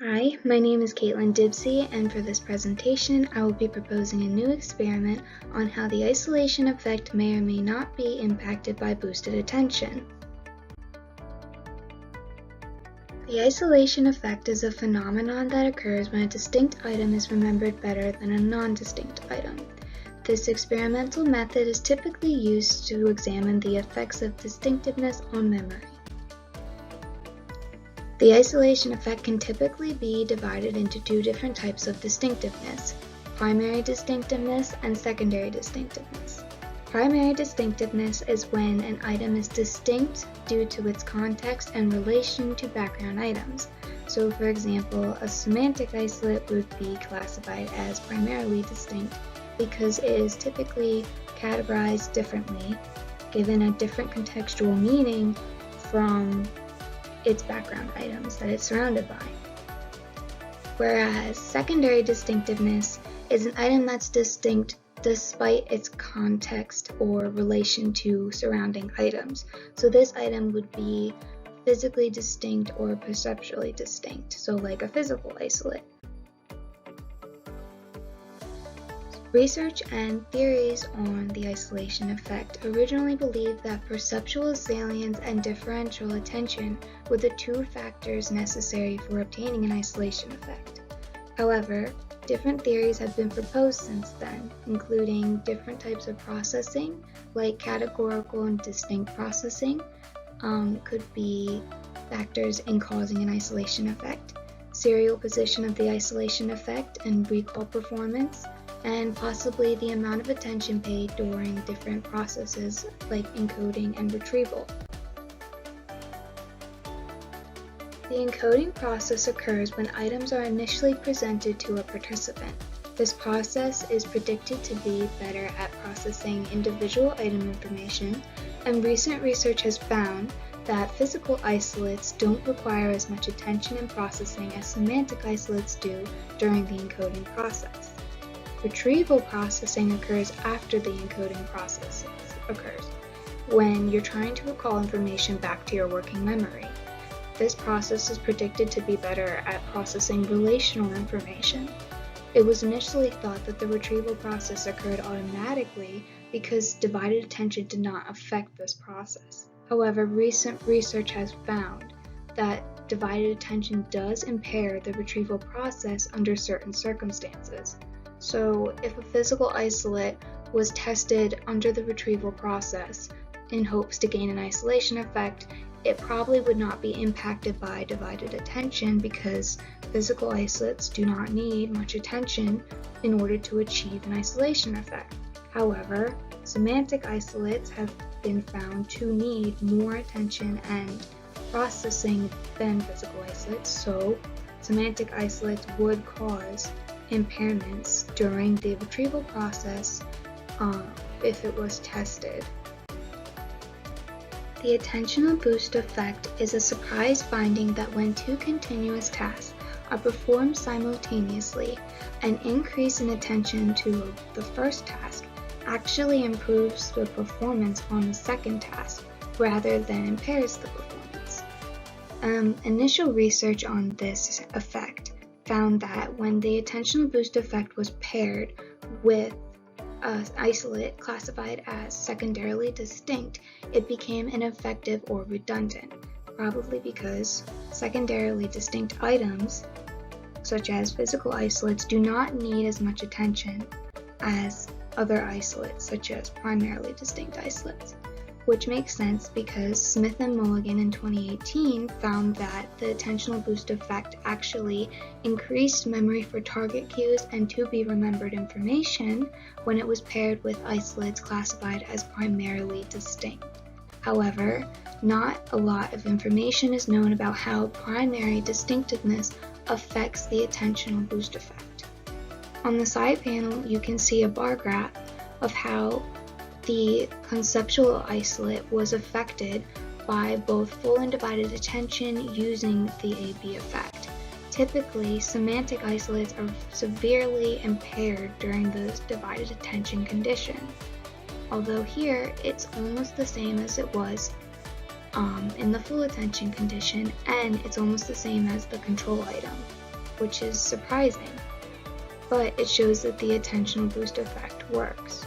Hi, my name is Caitlin Dibsey, and for this presentation, I will be proposing a new experiment on how the isolation effect may or may not be impacted by boosted attention. The isolation effect is a phenomenon that occurs when a distinct item is remembered better than a non-distinct item. This experimental method is typically used to examine the effects of distinctiveness on memory. The isolation effect can typically be divided into two different types of distinctiveness: primary distinctiveness and secondary distinctiveness. Primary distinctiveness is when an item is distinct due to its context and relation to background items. So, for example, a semantic isolate would be classified as primarily distinct because it is typically categorized differently, given a different contextual meaning from its background items that it's surrounded by. Whereas secondary distinctiveness is an item that's distinct despite its context or relation to surrounding items. So this item would be physically distinct or perceptually distinct, so like a physical isolate. Research and theories on the isolation effect originally believed that perceptual salience and differential attention were the two factors necessary for obtaining an isolation effect. However, different theories have been proposed since then, including different types of processing, like categorical and distinct processing, could be factors in causing an isolation effect, serial position of the isolation effect and recall performance, and possibly the amount of attention paid during different processes like encoding and retrieval. The encoding process occurs when items are initially presented to a participant. This process is predicted to be better at processing individual item information, and recent research has found that physical isolates don't require as much attention and processing as semantic isolates do during the encoding process. Retrieval processing occurs after the encoding process occurs, when you're trying to recall information back to your working memory. This process is predicted to be better at processing relational information. It was initially thought that the retrieval process occurred automatically because divided attention did not affect this process. However, recent research has found that divided attention does impair the retrieval process under certain circumstances. So, if a physical isolate was tested under the retrieval process in hopes to gain an isolation effect, it probably would not be impacted by divided attention because physical isolates do not need much attention in order to achieve an isolation effect. However, semantic isolates have been found to need more attention and processing than physical isolates, so semantic isolates would cause impairments during the retrieval process if it was tested. The attentional boost effect is a surprise finding that when two continuous tasks are performed simultaneously, an increase in attention to the first task actually improves the performance on the second task rather than impairs the performance. Initial research on this effect found that when the attentional boost effect was paired with an isolate classified as secondarily distinct, it became ineffective or redundant, probably because secondarily distinct items, such as physical isolates, do not need as much attention as other isolates, such as primarily distinct isolates. Which makes sense because Smith and Mulligan in 2018 found that the attentional boost effect actually increased memory for target cues and to-be-remembered information when it was paired with isolates classified as primarily distinct. However, not a lot of information is known about how primary distinctiveness affects the attentional boost effect. On the side panel, you can see a bar graph of how the conceptual isolate was affected by both full and divided attention using the AB effect. Typically, semantic isolates are severely impaired during the divided attention condition, although here it's almost the same as it was in the full attention condition, and it's almost the same as the control item. which is surprising, but it shows that the attentional boost effect works.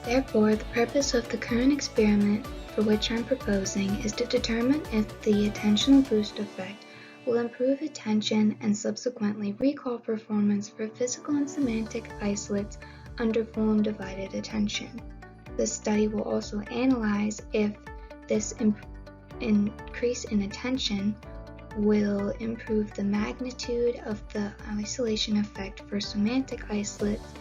Therefore, the purpose of the current experiment for which I'm proposing is to determine if the attentional boost effect will improve attention and subsequently recall performance for physical and semantic isolates under full and divided attention. This study will also analyze if this increase in attention will improve the magnitude of the isolation effect for semantic isolates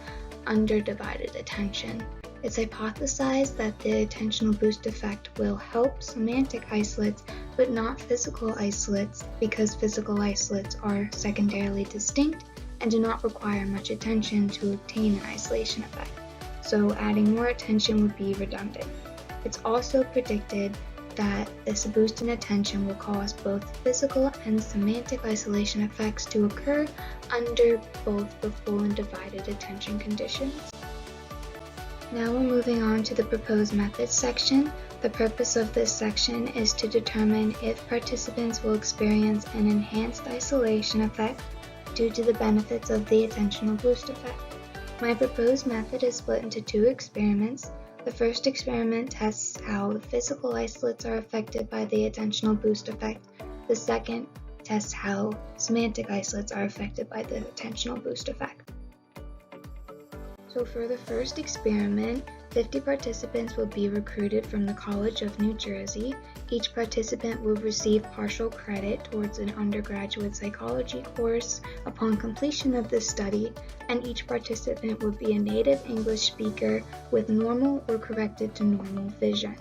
under divided attention. It's hypothesized that the attentional boost effect will help semantic isolates but not physical isolates because physical isolates are secondarily distinct and do not require much attention to obtain an isolation effect, so adding more attention would be redundant. It's also predicted that this boost in attention will cause both physical and semantic isolation effects to occur under both the full and divided attention conditions. Now we're moving on to the proposed methods section. The purpose of this section is to determine if participants will experience an enhanced isolation effect due to the benefits of the attentional boost effect. My proposed method is split into two experiments. The first experiment tests how the physical isolates are affected by the attentional boost effect. The second tests how semantic isolates are affected by the attentional boost effect. So for the first experiment, 50 participants will be recruited from the College of New Jersey. Each participant will receive partial credit towards an undergraduate psychology course upon completion of this study, and each participant would be a native English speaker with normal or corrected to normal vision.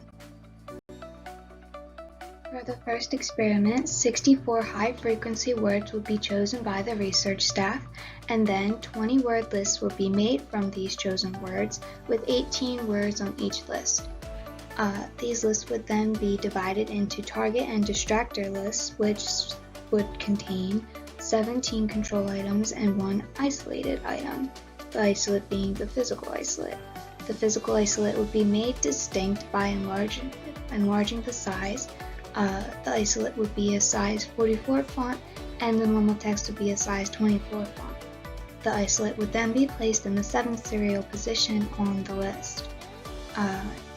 For the first experiment, 64 high-frequency words will be chosen by the research staff, and then 20 word lists will be made from these chosen words, with 18 words on each list. These lists would then be divided into target and distractor lists, which would contain 17 control items and 1 isolated item, the isolate being the physical isolate. The physical isolate would be made distinct by enlarging the size. The isolate would be a size 44 font, and the normal text would be a size 24 font. The isolate would then be placed in the 7th serial position on the list.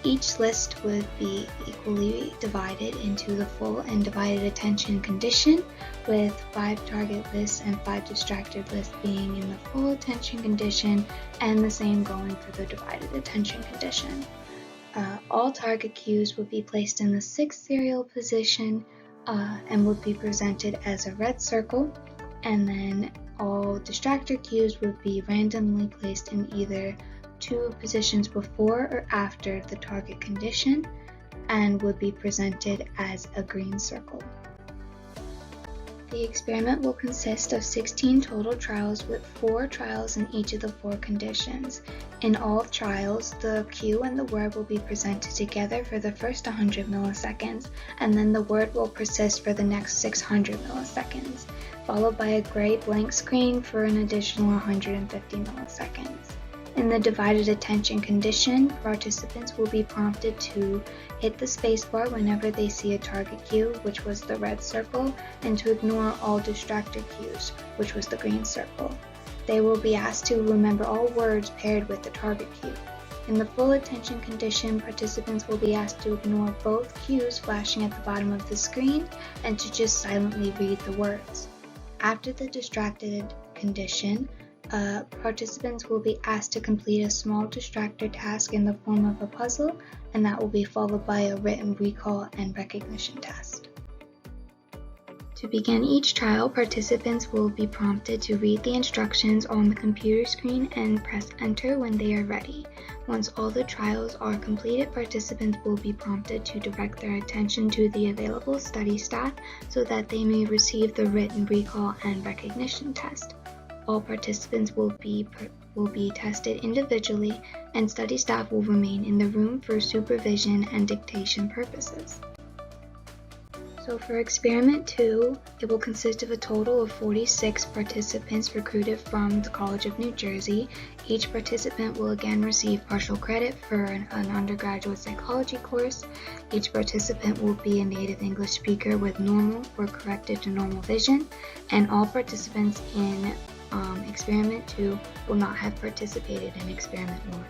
Each list would be equally divided into the full and divided attention condition, with 5 target lists and 5 distracted lists being in the full attention condition, and the same going for the divided attention condition. All target cues would be placed in the 6th serial position and would be presented as a red circle, and then all distractor cues would be randomly placed in either 2 positions before or after the target condition and would be presented as a green circle. The experiment will consist of 16 total trials with 4 trials in each of the 4 conditions. In all trials, the cue and the word will be presented together for the first 100 milliseconds, and then the word will persist for the next 600 milliseconds, followed by a gray blank screen for an additional 150 milliseconds. In the divided attention condition, participants will be prompted to hit the spacebar whenever they see a target cue, which was the red circle, and to ignore all distractor cues, which was the green circle. They will be asked to remember all words paired with the target cue. In the full attention condition, participants will be asked to ignore both cues flashing at the bottom of the screen and to just silently read the words. After the distracted condition, participants will be asked to complete a small distractor task in the form of a puzzle, and that will be followed by a written recall and recognition test. To begin each trial, participants will be prompted to read the instructions on the computer screen and press enter when they are ready. Once all the trials are completed, participants will be prompted to direct their attention to the available study staff so that they may receive the written recall and recognition test. All participants will be tested individually, and study staff will remain in the room for supervision and dictation purposes. So for experiment 2, it will consist of a total of 46 participants recruited from the College of New Jersey. Each participant will again receive partial credit for an undergraduate psychology course. Each participant will be a native English speaker with normal or corrected to normal vision, and all participants in experiment 2 will not have participated in experiment 1.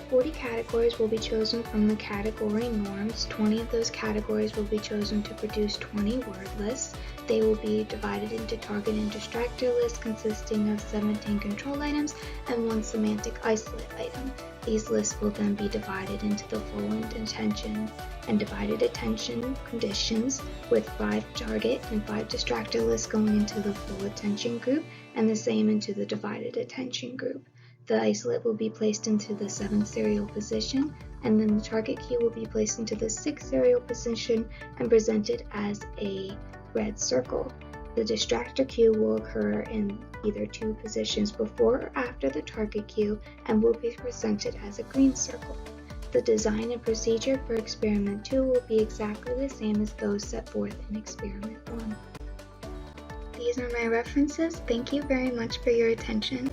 40 categories will be chosen from the category norms. 20 of those categories will be chosen to produce 20 word lists. They will be divided into target and distractor lists consisting of 17 control items and 1 semantic isolate item. These lists will then be divided into the full attention and divided attention conditions, with 5 target and 5 distractor lists going into the full attention group and the same into the divided attention group. The isolate will be placed into the 7th serial position, and then the target key will be placed into the 6th serial position and presented as a red circle. The distractor cue will occur in either 2 positions before or after the target cue and will be presented as a green circle. The design and procedure for experiment 2 will be exactly the same as those set forth in experiment 1. These are my references. Thank you very much for your attention.